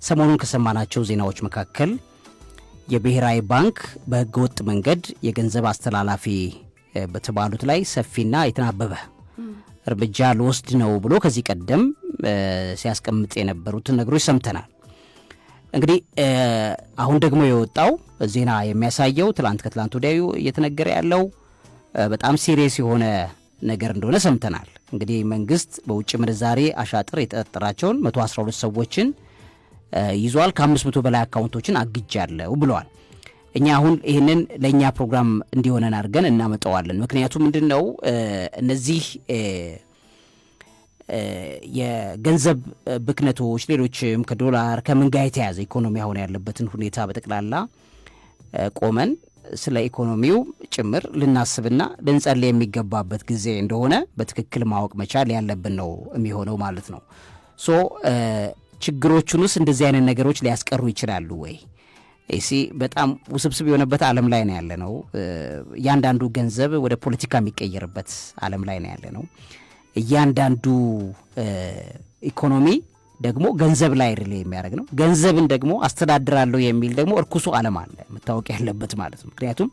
ሰሞኑን ከሰማናቸው ዜናዎች መካከል የብሔራዊ ባንክ በህገወጥ መንገድ የገንዘብ አስተላላፊ በተባሉት ላይ ሰፊና የተናበበ እርምጃ ልወስድ ነው ብሎ ከዚህ ቀደም ሲያስቀምጥ የነበሩትን ነገሮች ሰምተናል። እንግዲህ አሁን ደግሞ የወጣው ዜና የሚያሳየው ከትላንት ወዲያ እየተነገረ ያለው በጣም ሲሪየስ የሆነ ነገር እንደሆነ ሰምተናል። እንግዲህ መንግስት በውጭ ምንዛሬ አሻጥር የተጠረጠራቸውን 112 ሰዎችን ይዟል። ከ500 በላይ አካውንቶችን አግጃለሁ ብለዋል። እኛ አሁን ይህንን ለእኛ ፕሮግራም እንዲሆነን አድርገን እናመጣዋለን። ምክንያቱም ምንድነው እነዚህ የገንዘብ ብክነቶች ሌሎችም ከዶላር ከምን ጋር የተያዘ ኢኮኖሚ አሁን ያለበትን ሁኔታ በጠቅላላ ቆመን ስለ ኢኮኖሚው ጭምር ልናስብና ልንጸልይ የሚገባበት ጊዜ እንደሆነ በትክክል ማወቅ መቻል ያለብን ነው የሚሆነው ማለት ነው። ችግሮቹንስ እንደዚህ አይነት ነገሮች ሊያስቀሩ ይችላሉ ወይ? በጣም ውስብስብ የሆነበት ዓለም ላይ ነው ያለነው። እያንዳንዱ ገንዘብ ወደ ፖለቲካ የሚቀየርበት ዓለም ላይ ነው ያለነው። እያንዳንዱ ኢኮኖሚ ደግሞ ገንዘብ ላይ ሪሌ የሚያደርግ ነው። ገንዘብን ደግሞ አስተዳድራለሁ የሚል ደግሞ እርኩሱ ዓለም አለ መታወቅ ያለበት ማለት ነው። ምክንያቱም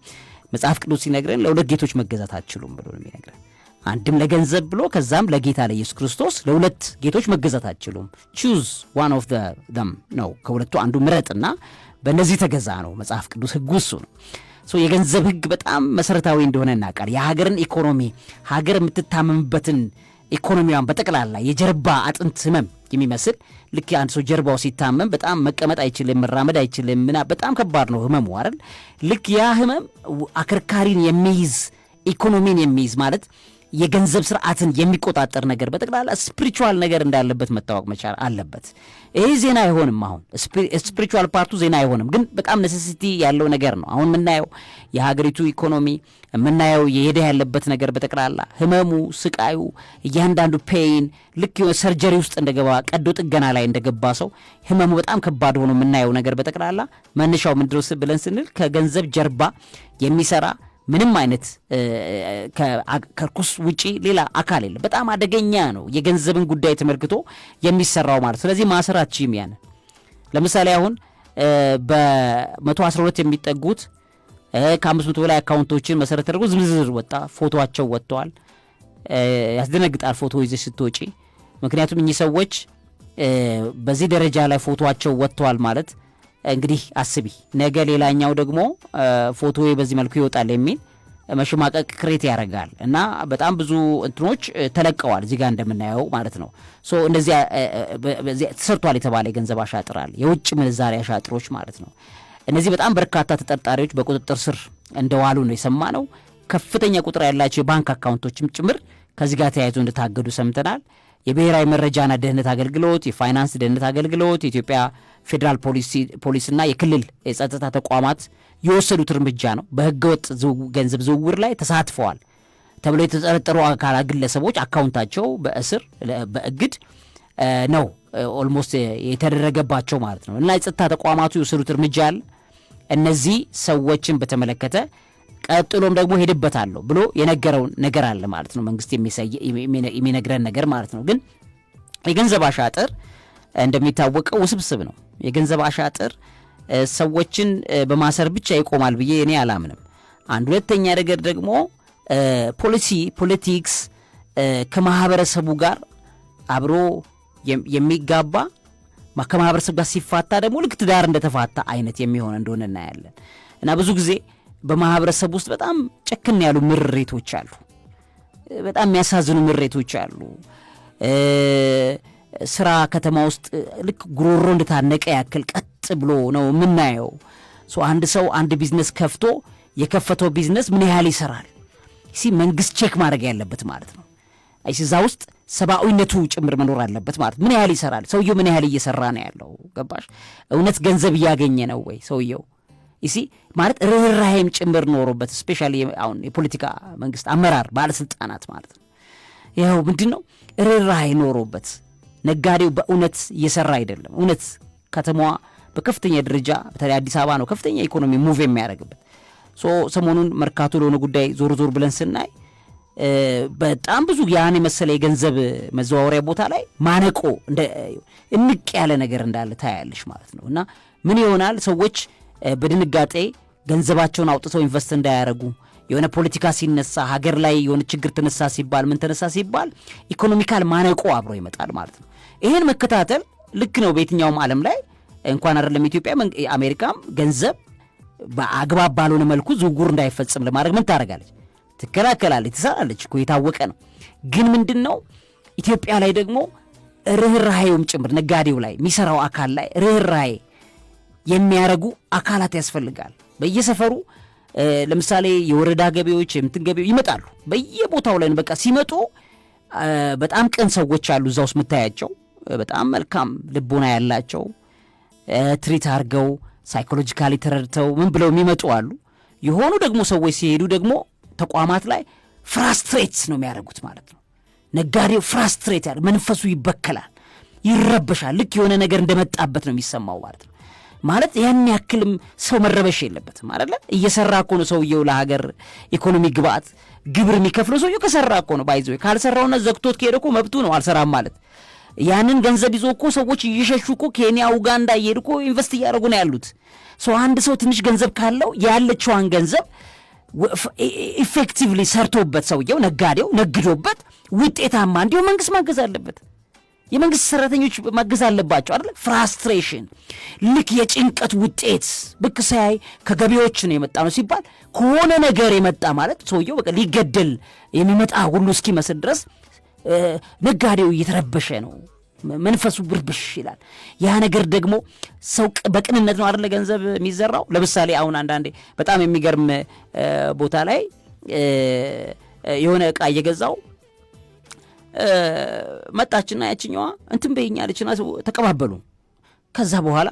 መጽሐፍ ቅዱስ ሲነግረን ለሁለት ጌቶች መገዛት አትችሉም ብሎ ነው የሚነግረን። አንድም ለገንዘብ ብሎ ከዛም ለጌታ ለኢየሱስ ክርስቶስ ለሁለት ጌቶች መገዛት አትችሉም። choose one of them ነው። ከሁለቱ አንዱ ምረጥና በእነዚህ ተገዛ ነው መጽሐፍ ቅዱስ። ህጉ እሱ ነው። የገንዘብ ህግ በጣም መሰረታዊ እንደሆነ እናውቃለን። የሀገርን ኢኮኖሚ ሀገር የምትታመምበትን ኢኮኖሚዋን በጠቅላላ የጀርባ አጥንት ህመም የሚመስል ልክ አንድ ሰው ጀርባው ሲታመም በጣም መቀመጥ አይችልም፣ መራመድ አይችልም፣ በጣም ከባድ ነው ህመሙ አይደል? ልክ ያ ህመም አከርካሪን የሚይዝ ኢኮኖሚን የሚይዝ ማለት የገንዘብ ስርዓትን የሚቆጣጠር ነገር በጠቅላላ ስፒሪቹዋል ነገር እንዳለበት መታወቅ መቻል አለበት። ይሄ ዜና አይሆንም። አሁን ስፒሪቹዋል ፓርቱ ዜና አይሆንም፣ ግን በጣም ኔሴሲቲ ያለው ነገር ነው። አሁን የምናየው የሀገሪቱ ኢኮኖሚ የምናየው የሄደ ያለበት ነገር በጠቅላላ ህመሙ፣ ስቃዩ፣ እያንዳንዱ ፔይን ልክ ሰርጀሪ ውስጥ እንደገባ ቀዶ ጥገና ላይ እንደገባ ሰው ህመሙ በጣም ከባድ ሆኖ የምናየው ነገር በጠቅላላ መነሻው ምንድነው ብለን ስንል ከገንዘብ ጀርባ የሚሰራ ምንም አይነት ከርኩስ ውጪ ሌላ አካል የለም። በጣም አደገኛ ነው የገንዘብን ጉዳይ ተመልክቶ የሚሰራው ማለት። ስለዚህ ማሰራችም ያን ለምሳሌ አሁን በ112 የሚጠጉት ከ500 በላይ አካውንቶችን መሰረት ተደርጎ ዝርዝር ወጣ፣ ፎቶአቸው ወጥቷል። ያስደነግጣል ፎቶ ይዘሽ ስትወጪ። ምክንያቱም እኚህ ሰዎች በዚህ ደረጃ ላይ ፎቶአቸው ወጥቷል ማለት እንግዲህ አስቢ፣ ነገ ሌላኛው ደግሞ ፎቶዬ በዚህ መልኩ ይወጣል የሚል መሽማቀቅ ክሬት ያደርጋል። እና በጣም ብዙ እንትኖች ተለቀዋል እዚህ ጋር እንደምናየው ማለት ነው። እንደዚህ ተሰርቷል የተባለ የገንዘብ አሻጥራል፣ የውጭ ምንዛሪ አሻጥሮች ማለት ነው። እነዚህ በጣም በርካታ ተጠርጣሪዎች በቁጥጥር ስር እንደዋሉ ነው የሰማነው። ከፍተኛ ቁጥር ያላቸው የባንክ አካውንቶችም ጭምር ከዚህ ጋር ተያይዞ እንደታገዱ ሰምተናል። የብሔራዊ መረጃና ደህንነት አገልግሎት፣ የፋይናንስ ደህንነት አገልግሎት፣ የኢትዮጵያ ፌዴራል ፖሊስና የክልል የጸጥታ ተቋማት የወሰዱት እርምጃ ነው። በህገወጥ ገንዘብ ዝውውር ላይ ተሳትፈዋል ተብለው የተጠረጠሩ አካላት ግለሰቦች አካውንታቸው በእግድ ነው ኦልሞስት የተደረገባቸው ማለት ነው። እና የጸጥታ ተቋማቱ የወሰዱት እርምጃ አለ። እነዚህ ሰዎችን በተመለከተ ቀጥሎም ደግሞ ሄድበታለሁ ብሎ የነገረው ነገር አለ ማለት ነው። መንግስት የሚነግረን ነገር ማለት ነው። ግን የገንዘብ አሻጥር እንደሚታወቀው ውስብስብ ነው። የገንዘብ አሻጥር ሰዎችን በማሰር ብቻ ይቆማል ብዬ እኔ አላምንም። ሁለተኛ ነገር ደግሞ ፖለቲክስ ከማህበረሰቡ ጋር አብሮ የሚጋባ ከማህበረሰቡ ጋር ሲፋታ ደግሞ ልክ ትዳር እንደተፋታ አይነት የሚሆን እንደሆነ እናያለን። እና ብዙ ጊዜ በማህበረሰብ ውስጥ በጣም ጨክን ያሉ ምሬቶች አሉ። በጣም የሚያሳዝኑ ምሬቶች አሉ። ስራ ከተማ ውስጥ ልክ ጉሮሮ እንደታነቀ ያክል ቀጥ ብሎ ነው የምናየው። አንድ ሰው አንድ ቢዝነስ ከፍቶ የከፈተው ቢዝነስ ምን ያህል ይሰራል መንግስት ቼክ ማድረግ ያለበት ማለት ነው። እዛ ውስጥ ሰብአዊነቱ ጭምር መኖር አለበት ማለት ምን ያህል ይሰራል ሰውየው፣ ምን ያህል እየሰራ ነው ያለው። ገባሽ? እውነት ገንዘብ እያገኘ ነው ወይ ሰውየው? ማለት ርህራሄም ጭምር ኖሮበት ስፔሻሊ አሁን የፖለቲካ መንግስት አመራር ባለስልጣናት ማለት ነው። ይኸው ምንድነው ርህራሄ ኖሮበት ነጋዴው በእውነት እየሰራ አይደለም። እውነት ከተማዋ በከፍተኛ ደረጃ በተለይ አዲስ አበባ ነው ከፍተኛ ኢኮኖሚ ሙቭ የሚያደርግበት። ሰሞኑን መርካቶ ለሆነ ጉዳይ ዞር ብለን ስናይ በጣም ብዙ ያን የመሰለ የገንዘብ መዘዋወሪያ ቦታ ላይ ማነቆ እንቅ ያለ ነገር እንዳለ ታያለሽ ማለት ነው። እና ምን ይሆናል ሰዎች በድንጋጤ ገንዘባቸውን አውጥተው ኢንቨስት እንዳያረጉ የሆነ ፖለቲካ ሲነሳ ሀገር ላይ የሆነ ችግር ተነሳ ሲባል ምን ተነሳ ሲባል ኢኮኖሚካል ማነቆ አብሮ ይመጣል ማለት ነው። ይሄን መከታተል ልክ ነው በየትኛውም ዓለም ላይ እንኳን አይደለም ኢትዮጵያ አሜሪካም ገንዘብ በአግባብ ባልሆነ መልኩ ዝውውር እንዳይፈጽም ለማድረግ ምን ታደርጋለች? ትከላከላለች፣ ትሰራለች እኮ የታወቀ ነው። ግን ምንድነው ኢትዮጵያ ላይ ደግሞ ርህራሄውም ጭምር ነጋዴው ላይ የሚሰራው አካል ላይ ርህራሄ የሚያረጉ አካላት ያስፈልጋል። በየሰፈሩ ለምሳሌ የወረዳ ገቢዎች የምትገቢው ይመጣሉ በየቦታው ላይ በቃ ሲመጡ በጣም ቅን ሰዎች አሉ እዛ ውስጥ የምታያቸው በጣም መልካም ልቦና ያላቸው ትሪት አድርገው ሳይኮሎጂካሊ ተረድተው ምን ብለው የሚመጡ አሉ። የሆኑ ደግሞ ሰዎች ሲሄዱ ደግሞ ተቋማት ላይ ፍራስትሬት ነው የሚያደርጉት ማለት ነው። ነጋዴው ፍራስትሬት ያለ መንፈሱ ይበከላል፣ ይረበሻል። ልክ የሆነ ነገር እንደመጣበት ነው የሚሰማው ማለት ነው። ማለት ያን ያክልም ሰው መረበሽ የለበትም አይደለ? እየሰራ እኮ ነው ሰውየው ለሀገር ኢኮኖሚ ግብአት ግብር የሚከፍለው ሰውየው ከሰራ እኮ ነው። ባይዘው ካልሰራውና ዘግቶት ከሄደ እኮ መብቱ ነው አልሰራም ማለት። ያንን ገንዘብ ይዞ እኮ ሰዎች እየሸሹ እኮ ኬንያ፣ ኡጋንዳ እየሄዱ እኮ ኢንቨስት እያደረጉ ነው ያሉት። አንድ ሰው ትንሽ ገንዘብ ካለው ያለችዋን ገንዘብ ኢፌክቲቭሊ ሰርቶበት ሰውየው ነጋዴው ነግዶበት ውጤታማ እንዲሁ መንግስት ማገዝ አለበት። የመንግስት ሰራተኞች ማገዝ አለባቸው አይደል? ፍራስትሬሽን ልክ የጭንቀት ውጤት ብቅ ሳይ ከገቢዎች ነው የመጣ ነው ሲባል ከሆነ ነገር የመጣ ማለት ሰውየው በቃ ሊገደል የሚመጣ ሁሉ እስኪመስል ድረስ ነጋዴው እየተረበሸ ነው፣ መንፈሱ ብርብሽ ይላል። ያ ነገር ደግሞ ሰው በቅንነት ነው አይደል ገንዘብ የሚዘራው። ለምሳሌ አሁን አንዳንዴ በጣም የሚገርም ቦታ ላይ የሆነ ዕቃ እየገዛው መጣችና ያችኛዋ እንትን በይኛለችና ተቀባበሉ። ከዛ በኋላ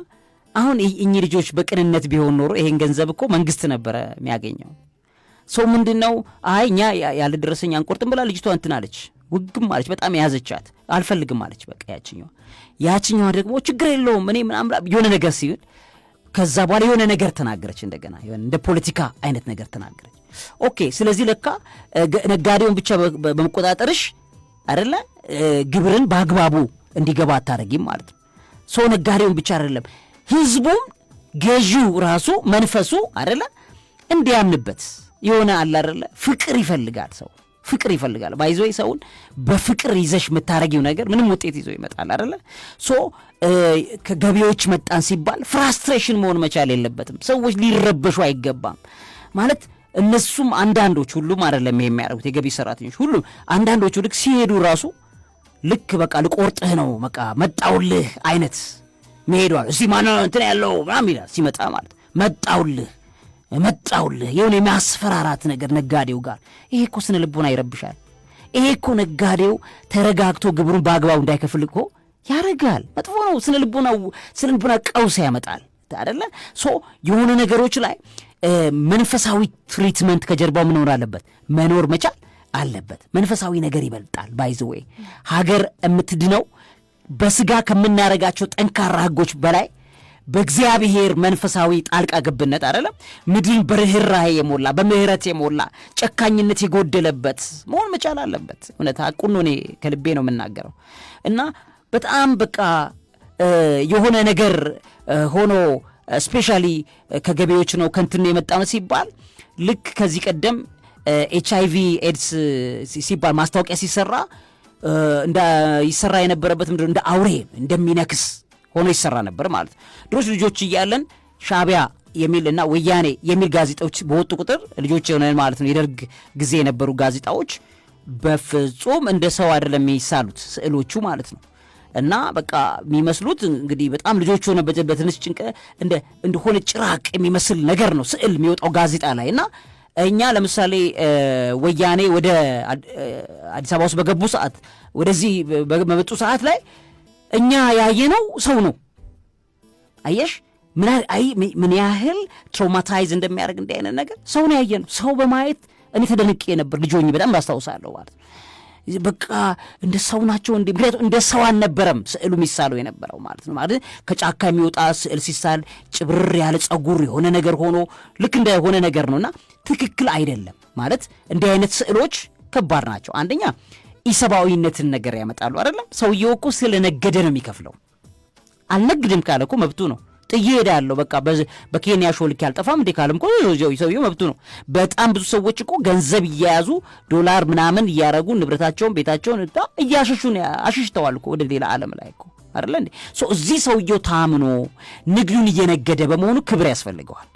አሁን እኚህ ልጆች በቅንነት ቢሆን ኖሮ ይሄን ገንዘብ እኮ መንግስት ነበረ የሚያገኘው። ሰው ምንድነው እኛ ያለ ደረሰኛ አንቆርጥም ብላ ልጅቷ እንትን አለች፣ ውግም አለች፣ በጣም ያዘቻት፣ አልፈልግም አለች። በቃ ያችኛዋ ደግሞ ችግር የለውም እኔ ምናምን የሆነ ነገር ሲል ከዛ በኋላ የሆነ ነገር ተናገረች፣ እንደገና እንደ ፖለቲካ አይነት ነገር ተናገረች። ኦኬ ስለዚህ ለካ ነጋዴውን ብቻ በመቆጣጠርሽ አይደለ ግብርን በአግባቡ እንዲገባ አታረጊም ማለት ነው። ነጋዴውን ብቻ አይደለም ህዝቡም ገዢው ራሱ መንፈሱ አይደለ እንዲያምንበት የሆነ አለ አይደለ ፍቅር ይፈልጋል። ሰው ፍቅር ይፈልጋል። ባይዞይ ሰውን በፍቅር ይዘሽ የምታረጊው ነገር ምንም ውጤት ይዞ ይመጣል አይደለ? ከገቢዎች መጣን ሲባል ፍራስትሬሽን መሆን መቻል የለበትም። ሰዎች ሊረበሹ አይገባም ማለት እነሱም አንዳንዶች ሁሉም አይደለም ይሄ የሚያደርጉት የገቢ ሰራተኞች ሁሉም አንዳንዶቹ ልክ ሲሄዱ ራሱ ልክ በቃ ልቆርጥህ ነው በቃ መጣውልህ አይነት መሄዷል። እስቲ ማን እንትን ያለው ምናምን ይላል ሲመጣ ማለት መጣውልህ የሆነ የሚያስፈራራት ነገር ነጋዴው ጋር። ይሄ እኮ ስነ ልቦና ይረብሻል። ይሄ እኮ ነጋዴው ተረጋግቶ ግብሩን በአግባቡ እንዳይከፍል እኮ ያረጋል። መጥፎ ነው። ስነ ልቦና ቀውስ ያመጣል አይደለ? የሆነ ነገሮች ላይ መንፈሳዊ ትሪትመንት ከጀርባው መኖር አለበት፣ መኖር መቻል አለበት። መንፈሳዊ ነገር ይበልጣል። ባይዘዌ ሀገር የምትድነው በስጋ ከምናረጋቸው ጠንካራ ህጎች በላይ በእግዚአብሔር መንፈሳዊ ጣልቃ ገብነት አይደለም። ምድርን በርህራሄ የሞላ በምህረት የሞላ ጨካኝነት የጎደለበት መሆን መቻል አለበት። እውነት ሐቁን ነው፣ እኔ ከልቤ ነው የምናገረው። እና በጣም በቃ የሆነ ነገር ሆኖ ስፔሻሊ ከገቢዎች ነው ከንትን የመጣ ነው ሲባል ልክ ከዚህ ቀደም HIV ኤድስ ሲባል ማስታወቂያ ሲሰራ ይሰራ የነበረበት ምንድነው እንደ አውሬ እንደሚነክስ ሆኖ ይሰራ ነበር ማለት ነው። ድሮች ልጆች እያለን ሻቢያ የሚልና ወያኔ የሚል ጋዜጣዎች በወጡ ቁጥር ልጆች የሆነን ማለት ነው የደርግ ጊዜ የነበሩ ጋዜጣዎች በፍጹም እንደ ሰው አይደለም የሚሳሉት ስዕሎቹ ማለት ነው። እና በቃ የሚመስሉት እንግዲህ በጣም ልጆች ሆነ በትንሽ ጭንቀ እንደሆነ ጭራቅ የሚመስል ነገር ነው ስዕል የሚወጣው ጋዜጣ ላይ። እና እኛ ለምሳሌ ወያኔ ወደ አዲስ አበባ ውስጥ በገቡ ሰዓት ወደዚህ በመጡ ሰዓት ላይ እኛ ያየነው ሰው ነው። አየሽ ምን ያህል ትራውማታይዝ እንደሚያደርግ እንዲህ አይነት ነገር ሰው ነው ያየነው። ሰው በማየት እኔ ተደንቄ ነበር ልጆኝ በጣም አስታውሳለሁ ማለት በቃ እንደ ሰው ናቸው እንደ ሰው አልነበረም ስዕሉ የሚሳለው የነበረው ማለት ነው። ማለት ከጫካ የሚወጣ ስዕል ሲሳል ጭብር ያለ ጸጉር የሆነ ነገር ሆኖ ልክ እንደሆነ ነገር ነውና ትክክል አይደለም ማለት እንዲህ አይነት ስዕሎች ከባድ ናቸው። አንደኛ ኢሰብአዊነትን ነገር ያመጣሉ አይደለም። ሰውየው እኮ ስለነገደ ነው የሚከፍለው። አልነግድም ካለ እኮ መብቱ ነው። ጥዬ ሄዳለሁ በቃ በኬንያ ሾልክ ያልጠፋም እንዴ ካለም እኮ ሰውየው መብቱ ነው። በጣም ብዙ ሰዎች እኮ ገንዘብ እየያዙ ዶላር ምናምን እያረጉ ንብረታቸውን ቤታቸውን አሽሽተዋል እኮ ወደ ሌላ ዓለም ላይ እኮ አይደለ እንዴ። እዚህ ሰውየው ታምኖ ንግዱን እየነገደ በመሆኑ ክብር ያስፈልገዋል።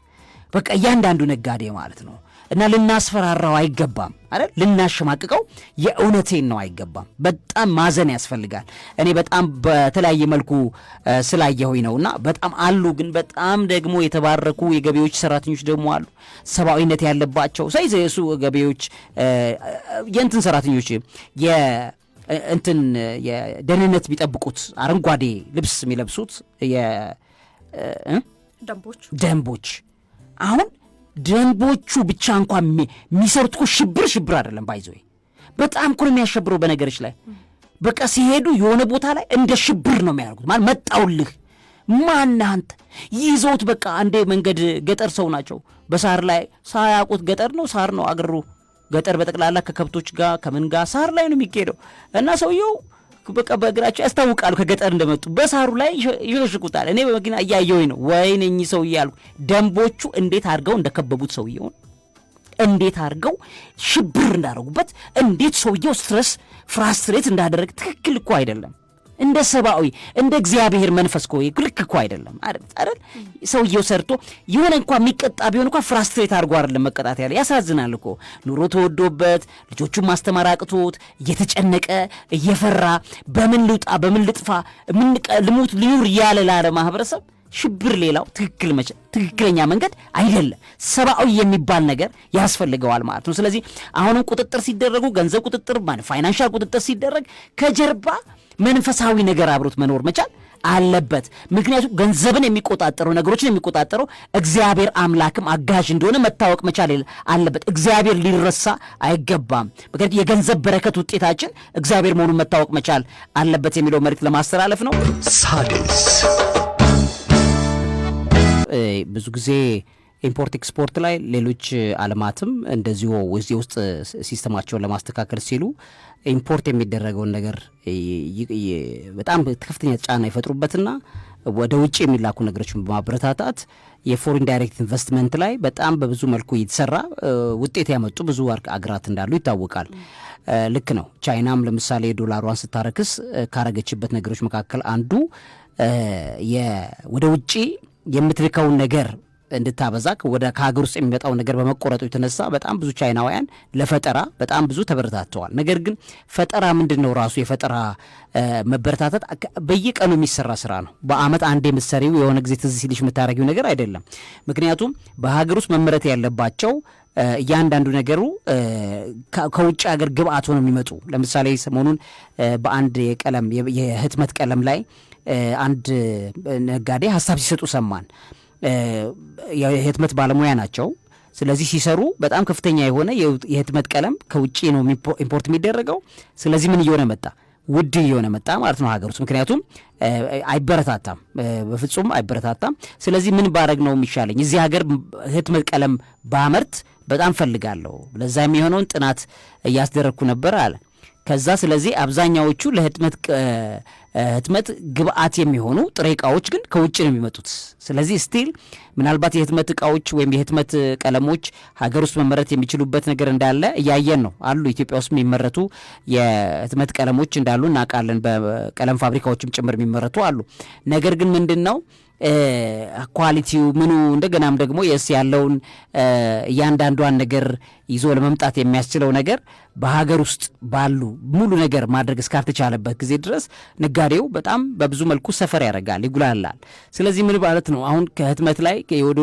በቃ እያንዳንዱ ነጋዴ ማለት ነው። እና ልናስፈራራው አይገባም አይደል? ልናሸማቅቀው የእውነቴን ነው አይገባም። በጣም ማዘን ያስፈልጋል። እኔ በጣም በተለያየ መልኩ ስላየሁኝ ነውና በጣም አሉ። ግን በጣም ደግሞ የተባረኩ የገቢዎች ሰራተኞች ደግሞ አሉ፣ ሰብአዊነት ያለባቸው ሳይዘሱ ገቢዎች የእንትን ሰራተኞች እንትን የደህንነት ቢጠብቁት አረንጓዴ ልብስ የሚለብሱት ደንቦች አሁን ደንቦቹ ብቻ እንኳን የሚሰሩት እኮ ሽብር አይደለም ባይዘው በጣም እኮ ነው የሚያሸብረው። በነገሮች ላይ በቃ ሲሄዱ የሆነ ቦታ ላይ እንደ ሽብር ነው የሚያደርጉት። ማለት መጣውልህ ማነህ አንተ ይዘውት በቃ አንዴ መንገድ ገጠር ሰው ናቸው በሳር ላይ ሳያውቁት ገጠር ነው ሳር ነው አገሩ ገጠር በጠቅላላ ከከብቶች ጋር ከምን ጋር ሳር ላይ ነው የሚካሄደው እና ሰውየው በቃ በእግራቸው ያስታውቃሉ ከገጠር እንደመጡ በሳሩ ላይ ይሽሽቁታል። እኔ በመኪና እያየሁኝ ነው ወይኔ እኚህ ሰው እያልኩ ደንቦቹ እንዴት አድርገው እንደከበቡት ሰውየውን እንዴት አድርገው ሽብር እንዳደረጉበት እንዴት ሰውየው ፍራስትሬት እንዳደረግ ትክክል እኮ አይደለም። እንደ ሰብአዊ እንደ እግዚአብሔር መንፈስ እኮ ልክ እኮ አይደለም አይደል? ሰውየው ሰርቶ የሆነ እንኳን የሚቀጣ ቢሆን እንኳን ፍራስትሬት አድርጎ አይደለም መቀጣት ያለ። ያሳዝናል እኮ ኑሮ ተወዶበት ልጆቹን ማስተማር አቅቶት እየተጨነቀ እየፈራ በምን ልውጣ በምን ልጥፋ ልሙት ልኑር እያለ ላለ ማህበረሰብ ሽብር ሌላው ትክክለኛ መንገድ አይደለም። ሰብአዊ የሚባል ነገር ያስፈልገዋል ማለት ነው። ስለዚህ አሁንም ቁጥጥር ሲደረጉ ገንዘብ ቁጥጥር ማለት ፋይናንሻል ቁጥጥር ሲደረግ ከጀርባ መንፈሳዊ ነገር አብሮት መኖር መቻል አለበት። ምክንያቱም ገንዘብን የሚቆጣጠረው ነገሮችን የሚቆጣጠረው እግዚአብሔር አምላክም አጋዥ እንደሆነ መታወቅ መቻል አለበት። እግዚአብሔር ሊረሳ አይገባም። ምክንያቱም የገንዘብ በረከት ውጤታችን እግዚአብሔር መሆኑን መታወቅ መቻል አለበት የሚለው መልእክት ለማስተላለፍ ነው። ሣድስ ብዙ ጊዜ ኢምፖርት ኤክስፖርት ላይ ሌሎች ዓለማትም እንደዚሁ እዚህ ውስጥ ሲስተማቸውን ለማስተካከል ሲሉ ኢምፖርት የሚደረገውን ነገር በጣም ከፍተኛ ጫና ይፈጥሩበትና ወደ ውጭ የሚላኩ ነገሮችን በማበረታታት የፎሪን ዳይሬክት ኢንቨስትመንት ላይ በጣም በብዙ መልኩ እየተሰራ ውጤት ያመጡ ብዙ አገራት እንዳሉ ይታወቃል። ልክ ነው። ቻይናም ለምሳሌ ዶላሯን ስታረክስ ካረገችበት ነገሮች መካከል አንዱ ወደ ውጭ የምትልከውን ነገር እንድታበዛ ከሀገር ውስጥ የሚመጣው ነገር በመቆረጡ የተነሳ በጣም ብዙ ቻይናውያን ለፈጠራ በጣም ብዙ ተበረታተዋል። ነገር ግን ፈጠራ ምንድነው? ራሱ የፈጠራ መበረታታት በየቀኑ የሚሰራ ስራ ነው። በአመት አንድ የምትሰሪው የሆነ ጊዜ ትዝ ሲልሽ የምታረጊው ነገር አይደለም። ምክንያቱም በሀገር ውስጥ መመረት ያለባቸው እያንዳንዱ ነገሩ ከውጭ ሀገር ግብአት ሆነው የሚመጡ ለምሳሌ ሰሞኑን በአንድ የህትመት ቀለም ላይ አንድ ነጋዴ ሀሳብ ሲሰጡ ሰማን። የህትመት ባለሙያ ናቸው። ስለዚህ ሲሰሩ በጣም ከፍተኛ የሆነ የህትመት ቀለም ከውጭ ነው ኢምፖርት የሚደረገው። ስለዚህ ምን እየሆነ መጣ? ውድ እየሆነ መጣ ማለት ነው ሀገር ውስጥ። ምክንያቱም አይበረታታም፣ በፍጹም አይበረታታም። ስለዚህ ምን ባረግ ነው የሚሻለኝ? እዚህ ሀገር ህትመት ቀለም ባመርት በጣም ፈልጋለሁ። ለዛ የሚሆነውን ጥናት እያስደረግኩ ነበር አለ። ከዛ ስለዚህ አብዛኛዎቹ ለህትመት ግብአት የሚሆኑ ጥሬ እቃዎች ግን ከውጭ ነው የሚመጡት። ስለዚህ ስቲል ምናልባት የህትመት እቃዎች ወይም የህትመት ቀለሞች ሀገር ውስጥ መመረት የሚችሉበት ነገር እንዳለ እያየን ነው። አሉ ኢትዮጵያ ውስጥ የሚመረቱ የህትመት ቀለሞች እንዳሉ እናውቃለን። በቀለም ፋብሪካዎችም ጭምር የሚመረቱ አሉ። ነገር ግን ምንድን ነው ኳሊቲው ምኑ እንደገናም ደግሞ ያለውን እያንዳንዷን ነገር ይዞ ለመምጣት የሚያስችለው ነገር በሀገር ውስጥ ባሉ ሙሉ ነገር ማድረግ እስካልተቻለበት ጊዜ ድረስ ነጋዴው በጣም በብዙ መልኩ ሰፈር ያደርጋል፣ ይጉላላል። ስለዚህ ምን ማለት ነው? አሁን ከህትመት ላይ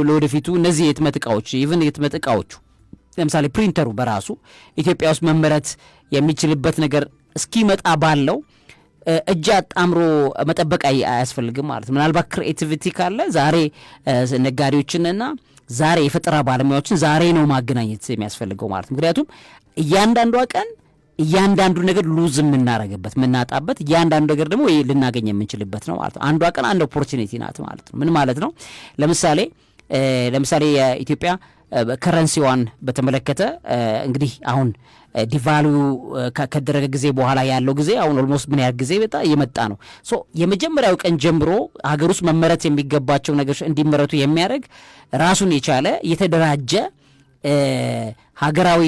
ለወደፊቱ እነዚህ የህትመት እቃዎች ኢቭን የህትመት እቃዎቹ ለምሳሌ ፕሪንተሩ በራሱ ኢትዮጵያ ውስጥ መመረት የሚችልበት ነገር እስኪመጣ ባለው እጅ አጣምሮ መጠበቅ አያስፈልግም ማለት ነው። ምናልባት ክሪኤቲቪቲ ካለ ዛሬ ነጋዴዎችንና ዛሬ የፈጠራ ባለሙያዎችን ዛሬ ነው ማገናኘት የሚያስፈልገው ማለት ነው። ምክንያቱም እያንዳንዷ ቀን እያንዳንዱ ነገር ሉዝ የምናረግበት የምናጣበት እያንዳንዱ ነገር ደግሞ ልናገኝ የምንችልበት ነው ማለት ነው። አንዷ ቀን አንድ ኦፖርቹኒቲ ናት ማለት ነው። ምን ማለት ነው? ለምሳሌ የኢትዮጵያ ከረንሲዋን በተመለከተ እንግዲህ አሁን ዲቫሉ ከደረገ ጊዜ በኋላ ያለው ጊዜ አሁን ኦልሞስት ምን ያህል ጊዜ በጣም የመጣ ነው። ሶ የመጀመሪያው ቀን ጀምሮ ሀገር ውስጥ መመረት የሚገባቸው ነገሮች እንዲመረቱ የሚያደርግ ራሱን የቻለ የተደራጀ ሀገራዊ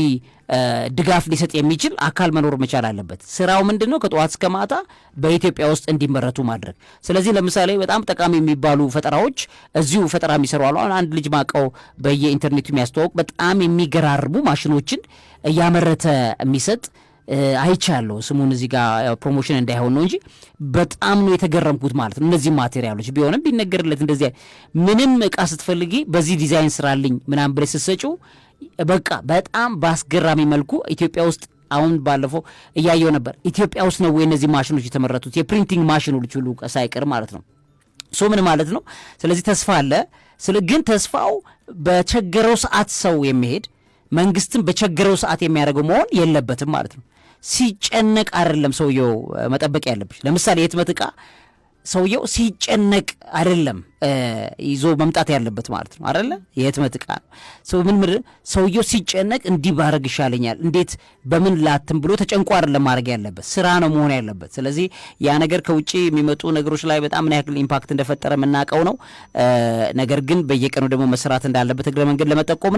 ድጋፍ ሊሰጥ የሚችል አካል መኖር መቻል አለበት። ስራው ምንድነው? ከጠዋት እስከ ማታ በኢትዮጵያ ውስጥ እንዲመረቱ ማድረግ። ስለዚህ ለምሳሌ በጣም ጠቃሚ የሚባሉ ፈጠራዎች እዚሁ ፈጠራ የሚሰሩ አሉ። አንድ ልጅ ማቀው በየኢንተርኔቱ የሚያስተዋውቅ በጣም የሚገራርሙ ማሽኖችን እያመረተ የሚሰጥ አይቻለሁ። ስሙን እዚህ ጋር ፕሮሞሽን እንዳይሆን ነው እንጂ በጣም ነው የተገረምኩት ማለት ነው። እነዚህ ማቴሪያሎች ቢሆንም ቢነገርለት እንደዚህ ምንም እቃ ስትፈልጊ በዚህ ዲዛይን ስራልኝ ምናምን ብለሽ ስትሰጪው በቃ በጣም በአስገራሚ መልኩ ኢትዮጵያ ውስጥ አሁን ባለፈው እያየው ነበር። ኢትዮጵያ ውስጥ ነው ወይ እነዚህ ማሽኖች የተመረቱት? የፕሪንቲንግ ማሽኖች ሁሉ ሳይቀር ማለት ነው። ሶ ምን ማለት ነው? ስለዚህ ተስፋ አለ። ግን ተስፋው በቸገረው ሰዓት ሰው የሚሄድ መንግስትን በቸገረው ሰዓት የሚያደርገው መሆን የለበትም ማለት ነው። ሲጨነቅ አይደለም ሰውየው መጠበቅ ያለብሽ። ለምሳሌ የህትመት ዕቃ ሰውየው ሲጨነቅ አይደለም ይዞ መምጣት ያለበት ማለት ነው አይደለ? የህትመት ዕቃ ነው። ሰውየው ሲጨነቅ እንዲህ ባረግ ይሻለኛል፣ እንዴት በምን ላትም ብሎ ተጨንቆ አይደለም ማድረግ ያለበት፣ ስራ ነው መሆን ያለበት። ስለዚህ ያ ነገር ከውጪ የሚመጡ ነገሮች ላይ በጣም ምን ያክል ኢምፓክት እንደፈጠረ የምናውቀው ነው። ነገር ግን በየቀኑ ደግሞ መስራት እንዳለበት እግረ መንገድ ለመጠቆም